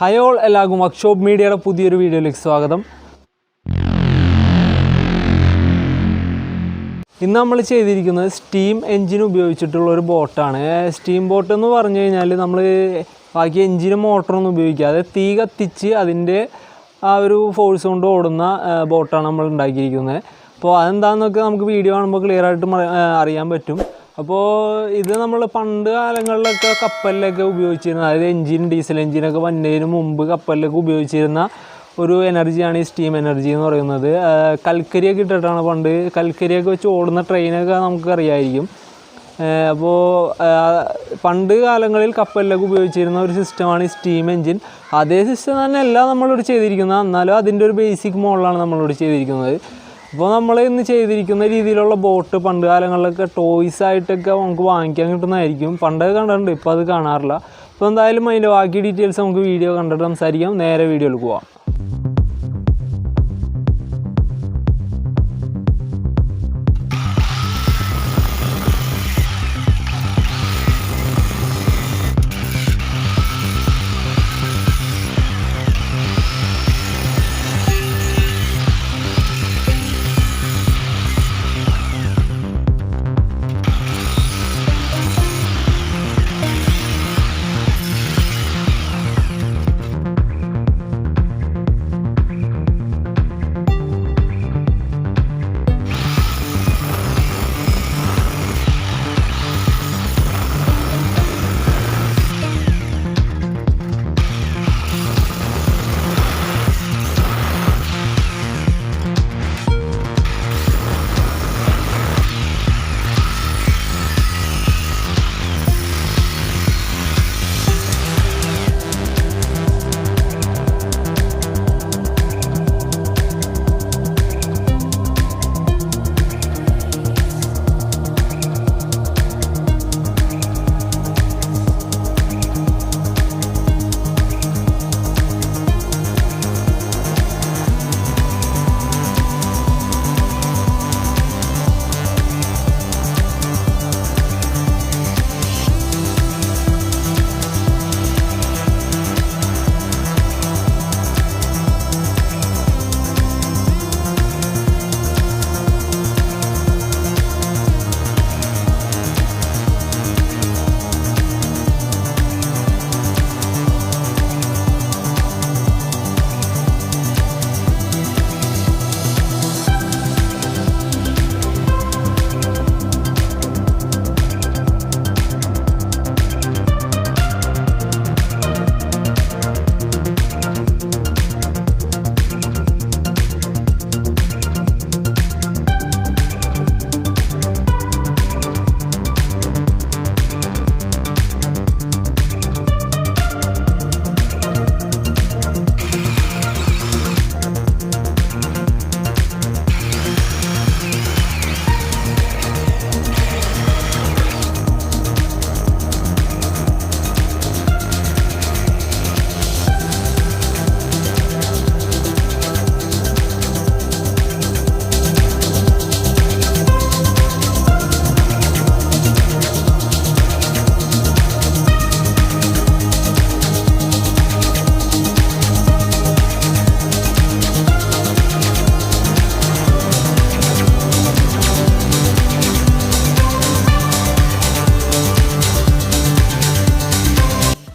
Hi all, എല്ലാവർക്കും workshop മീഡിയയുടെ പുതിയൊരു വീഡിയോയിലേക്ക് സ്വാഗതം. ഇന്ന് നമ്മൾ ചെയ്തിരിക്കുന്നത് സ്റ്റീം എൻജിൻ ഉപയോഗിച്ചിട്ടുള്ള ഒരു ബോട്ടാണ്. സ്റ്റീം ബോട്ട് എന്ന് പറഞ്ഞു കഴിഞ്ഞാൽ നമ്മൾ ബാക്കി എൻജിനും മോട്ടറൊന്നും ഉപയോഗിക്കാതെ തീ കത്തിച്ച് അതിൻ്റെ ആ ഒരു ഫോഴ്സ് കൊണ്ട് ഓടുന്ന ബോട്ടാണ് നമ്മൾ ഉണ്ടാക്കിയിരിക്കുന്നത്. അപ്പോൾ അതെന്താണെന്നൊക്കെ നമുക്ക് വീഡിയോ കാണുമ്പോൾ ക്ലിയർ ആയിട്ട് അറിയാൻ പറ്റും. അപ്പോൾ ഇത് നമ്മൾ പണ്ട് കാലങ്ങളിലൊക്കെ കപ്പലിലൊക്കെ ഉപയോഗിച്ചിരുന്ന, അതായത് എൻജിൻ ഡീസൽ എൻജിനൊക്കെ വന്നതിന് മുമ്പ് കപ്പലിലൊക്കെ ഉപയോഗിച്ചിരുന്ന ഒരു എനർജിയാണ് ഈ സ്റ്റീം എനർജി എന്ന് പറയുന്നത്. കൽക്കരിയൊക്കെ ഇട്ടിട്ടാണ് പണ്ട് കൽക്കരിയൊക്കെ വെച്ച് ഓടുന്ന ട്രെയിനൊക്കെ നമുക്കറിയാമായിരിക്കും. അപ്പോൾ പണ്ട് കാലങ്ങളിൽ കപ്പലിലൊക്കെ ഉപയോഗിച്ചിരുന്ന ഒരു സിസ്റ്റമാണ് ഈ സ്റ്റീം എൻജിൻ. അതേ സിസ്റ്റം തന്നെ അല്ല നമ്മളിവിടെ ചെയ്തിരിക്കുന്നത്, എന്നാലും അതിൻ്റെ ഒരു ബേസിക് മോഡലാണ് നമ്മളിവിടെ ചെയ്തിരിക്കുന്നത്. അപ്പോൾ നമ്മൾ ഇന്ന് ചെയ്തിരിക്കുന്ന രീതിയിലുള്ള ബോട്ട് പണ്ട് കാലങ്ങളിലൊക്കെ ടോയ്സ് ആയിട്ടൊക്കെ നമുക്ക് വാങ്ങിക്കാൻ കിട്ടുന്നതായിരിക്കും. പണ്ടൊക്കെ കണ്ടിട്ടുണ്ട്, ഇപ്പോൾ അത് കാണാറില്ല. അപ്പോൾ എന്തായാലും അതിൻ്റെ ബാക്കി ഡീറ്റെയിൽസ് നമുക്ക് വീഡിയോ കണ്ടിട്ട് സംസാരിക്കാം. നേരെ വീഡിയോയിൽ പോവാം.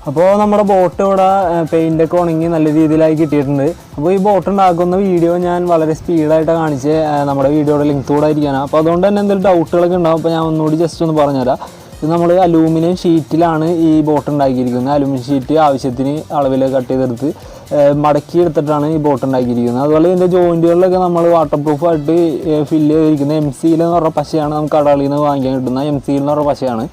അപ്പോൾ നമ്മുടെ ബോട്ട് ഇവിടെ പെയിൻ്റൊക്കെ ഉണങ്ങി നല്ല രീതിയിലായി കിട്ടിയിട്ടുണ്ട്. അപ്പോൾ ഈ ബോട്ട് ഉണ്ടാക്കുന്ന വീഡിയോ ഞാൻ വളരെ സ്പീഡായിട്ടാണ് കാണിച്ച് നമ്മുടെ വീഡിയോയുടെ ലിങ്ക് കൂടെ ആയിരിക്കാനാണ്. അപ്പോൾ അതുകൊണ്ട് തന്നെ എന്തെങ്കിലും ഡൗട്ടുകളൊക്കെ ഉണ്ടാവും. അപ്പോൾ ഞാൻ ഒന്നുകൂടി ജസ്റ്റ് ഒന്ന് പറഞ്ഞുതരാം. ഇത് നമ്മൾ അലൂമിനിയം ഷീറ്റിലാണ് ഈ ബോട്ട് ഉണ്ടാക്കിയിരിക്കുന്നത്. അലൂമിനിയം ഷീറ്റ് ആവശ്യത്തിന് അളവിൽ കട്ട് ചെയ്തെടുത്ത് മടക്കി എടുത്തിട്ടാണ് ഈ ബോട്ട് ഉണ്ടാക്കിയിരിക്കുന്നത്. അതുപോലെ ഇതിൻ്റെ ജോയിൻറ്റുകളിലൊക്കെ നമ്മൾ വാട്ടർ പ്രൂഫായിട്ട് ഫില്ല് ചെയ്തിരിക്കുന്ന Mseal എന്ന് പറഞ്ഞ പശയാണ് നമുക്ക് കടകളിൽ നിന്ന് വാങ്ങിക്കാൻ കിട്ടുന്ന Mseal എന്ന് പറഞ്ഞ പശയാണ്.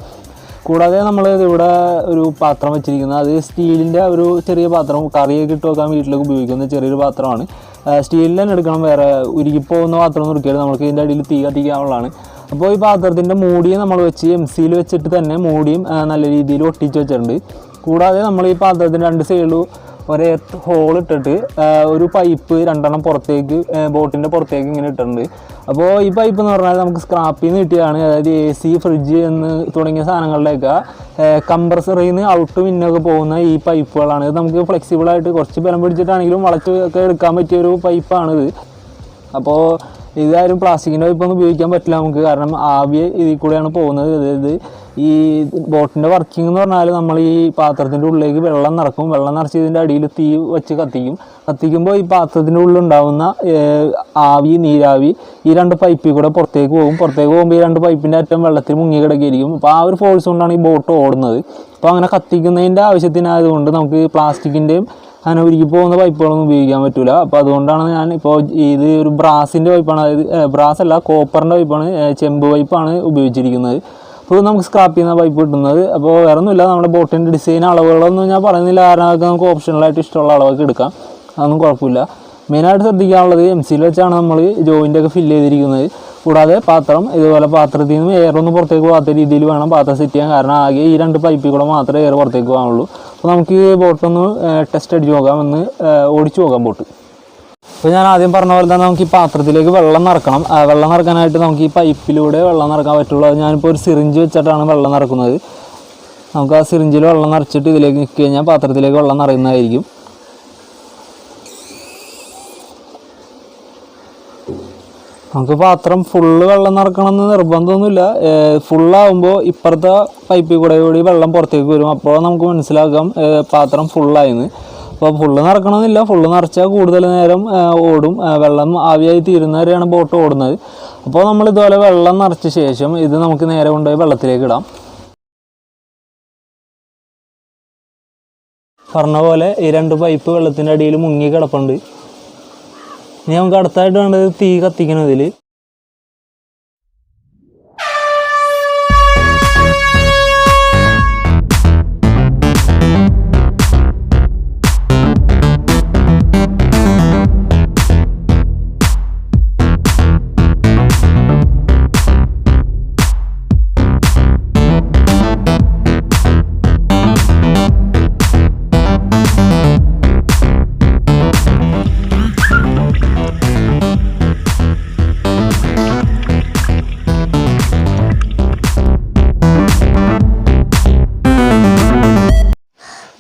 കൂടാതെ നമ്മൾ ഇവിടെ ഒരു പാത്രം വെച്ചിരിക്കുന്നത്, അത് സ്റ്റീലിൻ്റെ ഒരു ചെറിയ പാത്രം, കറിയൊക്കെ ഇട്ട് വെക്കാൻ വീട്ടിലേക്ക് ഉപയോഗിക്കുന്ന ചെറിയൊരു പാത്രമാണ്. സ്റ്റീലിൽ തന്നെ എടുക്കണം, വേറെ ഉരുകിപ്പോകുന്ന പാത്രം നിർത്തിയാൽ നമുക്ക് ഇതിൻ്റെ അടിയിൽ തീ കത്തിക്കാനുള്ളതാണ്. അപ്പോൾ ഈ പാത്രത്തിൻ്റെ മൂടിയും നമ്മൾ വെച്ച് Mseal വെച്ചിട്ട് തന്നെ മൂടിയും നല്ല രീതിയിൽ ഒട്ടിച്ച് വെച്ചിട്ടുണ്ട്. കൂടാതെ നമ്മൾ ഈ പാത്രത്തിൻ്റെ രണ്ട് സൈഡിലും ഒരു എർത്ത് ഹോൾ ഇട്ടിട്ട് ഒരു പൈപ്പ് 2 പുറത്തേക്ക് ബോട്ടിൻ്റെ പുറത്തേക്ക് ഇങ്ങനെ ഇട്ടിട്ടുണ്ട്. അപ്പോൾ ഈ പൈപ്പ് എന്ന് പറഞ്ഞാൽ നമുക്ക് സ്ക്രാപ്പിൽ നിന്ന് കിട്ടിയതാണ്. അതായത് AC, ഫ്രിഡ്ജ് എന്ന് തുടങ്ങിയ സാധനങ്ങളിലേക്ക് കംപ്രസറിൽ നിന്ന് ഔട്ടും ഇന്നൊക്കെ പോകുന്ന ഈ പൈപ്പുകളാണ്. ഇത് നമുക്ക് ഫ്ലെക്സിബിളായിട്ട് കുറച്ച് ബലം പിടിച്ചിട്ടാണെങ്കിലും വളച്ചൊക്കെ എടുക്കാൻ പറ്റിയൊരു പൈപ്പാണിത്. അപ്പോൾ ഇതായാലും പ്ലാസ്റ്റിക്കിൻ്റെ പൈപ്പൊന്നും ഉപയോഗിക്കാൻ പറ്റില്ല നമുക്ക്, കാരണം ആവി ഇതിൽ കൂടെയാണ് പോകുന്നത്. അതായത് ഈ ബോട്ടിൻ്റെ വർക്കിംഗ് എന്ന് പറഞ്ഞാൽ നമ്മൾ ഈ പാത്രത്തിൻ്റെ ഉള്ളിലേക്ക് വെള്ളം നിറക്കും. വെള്ളം നിറച്ച് ഇതിൻ്റെ അടിയിൽ തീ വെച്ച് കത്തിക്കുമ്പോൾ ഈ പാത്രത്തിൻ്റെ ഉള്ളിലുണ്ടാകുന്ന ആവി, നീരാവി ഈ 2 പൈപ്പിൽ കൂടെ പുറത്തേക്ക് പോകുമ്പോൾ ഈ 2 പൈപ്പിൻ്റെ അറ്റം വെള്ളത്തിൽ മുങ്ങി കിടക്കുകയായിരിക്കും. അപ്പോൾ ആ ഒരു ഫോഴ്സ് കൊണ്ടാണ് ഈ ബോട്ട് ഓടുന്നത്. അപ്പോൾ അങ്ങനെ കത്തിക്കുന്നതിൻ്റെ ആവശ്യത്തിനായതുകൊണ്ട് നമുക്ക് പ്ലാസ്റ്റിക്കിൻ്റെയും അങ്ങനെ ഉരുക്കി പോകുന്ന പൈപ്പുകളൊന്നും ഉപയോഗിക്കാൻ പറ്റില്ല. അപ്പോൾ അതുകൊണ്ടാണ് ഞാൻ ഇപ്പോൾ ഇത് ഒരു ബ്രാസിൻ്റെ പൈപ്പാണ്, അതായത് ബ്രാസ് അല്ല കോപ്പറിൻ്റെ പൈപ്പാണ്, ചെമ്പ് പൈപ്പാണ് ഉപയോഗിച്ചിരിക്കുന്നത്. അപ്പോൾ നമുക്ക് സ്ക്രാപ്പ് ചെയ്യുന്ന പൈപ്പ് കിട്ടുന്നത്. അപ്പോൾ വേറെ ഒന്നുമില്ല, നമ്മുടെ ബോട്ടിൻ്റെ ഡിസൈൻ അളവുകളൊന്നും ഞാൻ പറയുന്നില്ല, കാരണം അതൊക്കെ നമുക്ക് ഓപ്ഷണലായിട്ട് ഇഷ്ടമുള്ള അളവൊക്കെ എടുക്കാം, അതൊന്നും കുഴപ്പമില്ല. മെയിനായിട്ട് ശ്രദ്ധിക്കാനുള്ളത് Mseal വെച്ചാണ് നമ്മൾ ജോയിൻ്റൊക്കെ ഫില്ല് ചെയ്തിരിക്കുന്നത്. കൂടാതെ പാത്രം ഇതുപോലെ പാത്രത്തിൽ നിന്ന് എയറൊന്നും പുറത്തേക്ക് പോകാത്ത രീതിയിൽ വേണം പാത്രം സെറ്റ് ചെയ്യാൻ, കാരണം ആകെ ഈ 2 പൈപ്പിൽ കൂടെ മാത്രമേ എയർ പുറത്തേക്ക് പോകാനുള്ളൂ. അപ്പോൾ നമുക്ക് ഈ ബോട്ടൊന്ന് ടെസ്റ്റ് അടിച്ച് നോക്കാം, ഒന്ന് ഓടിച്ചു നോക്കാം ബോട്ട്. അപ്പോൾ ഞാൻ ആദ്യം പറഞ്ഞ പോലെ തന്നെ നമുക്ക് ഈ പാത്രത്തിലേക്ക് വെള്ളം നിറക്കണം. വെള്ളം നിറക്കാനായിട്ട് നമുക്ക് ഈ പൈപ്പിലൂടെ വെള്ളം നിറക്കാൻ പറ്റുള്ളൂ. ഞാനിപ്പോൾ ഒരു സിറിഞ്ച് വെച്ചിട്ടാണ് വെള്ളം നിറക്കുന്നത്. നമുക്ക് ആ സിറിഞ്ചിൽ വെള്ളം നിറച്ചിട്ട് ഇതിലേക്ക് നിൽക്കി കഴിഞ്ഞാൽ പാത്രത്തിലേക്ക് വെള്ളം നിറയുന്നതായിരിക്കും. നമുക്ക് പാത്രം ഫുള്ള് വെള്ളം നിറക്കണമെന്ന് നിർബന്ധമൊന്നുമില്ല. ഫുള്ളാകുമ്പോൾ ഇപ്പുറത്തെ പൈപ്പിൽ കൂടി വെള്ളം പുറത്തേക്ക് വരും. അപ്പോൾ നമുക്ക് മനസ്സിലാക്കാം പാത്രം ഫുള്ളായിന്ന്. അപ്പോൾ ഫുള്ള് നിറക്കണമെന്നില്ല, ഫുള്ള് നിറച്ചാൽ കൂടുതൽ നേരം ഓടും. വെള്ളം ആവിയായി തീരുന്നവരെയാണ് ബോട്ട് ഓടുന്നത്. അപ്പോൾ നമ്മൾ ഇതുപോലെ വെള്ളം നിറച്ച ശേഷം ഇത് നമുക്ക് നേരെ കൊണ്ടുപോയി വെള്ളത്തിലേക്ക് ഇടാം. പറഞ്ഞ പോലെ ഈ 2 പൈപ്പ് വെള്ളത്തിൻ്റെ അടിയിൽ മുങ്ങി കിടപ്പുണ്ട്. ഇനി നമുക്ക് അടുത്തായിട്ട് വേണ്ടത് തീ കത്തിക്കണതിൽ.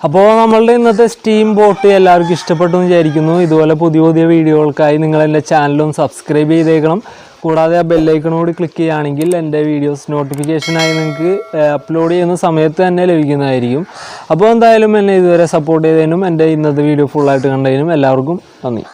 അപ്പോൾ നമ്മളുടെ ഇന്നത്തെ സ്റ്റീം ബോട്ട് എല്ലാവർക്കും ഇഷ്ടപ്പെട്ടു എന്ന് വിചാരിക്കുന്നു. ഇതുപോലെ പുതിയ വീഡിയോകൾക്കായി നിങ്ങൾ എൻ്റെ ചാനലും സബ്സ്ക്രൈബ് ചെയ്തേക്കണം. കൂടാതെ ആ ബെല്ലൈക്കണോട് ക്ലിക്ക് ചെയ്യുകയാണെങ്കിൽ എൻ്റെ വീഡിയോസ് നോട്ടിഫിക്കേഷനായി നിങ്ങൾക്ക് അപ്ലോഡ് ചെയ്യുന്ന സമയത്ത് തന്നെ ലഭിക്കുന്നതായിരിക്കും. അപ്പോൾ എന്തായാലും എന്നെ ഇതുവരെ സപ്പോർട്ട് ചെയ്തതിനും എൻ്റെ ഇന്നത്തെ വീഡിയോ ഫുള്ളായിട്ട് കണ്ടതിനും എല്ലാവർക്കും നന്ദി.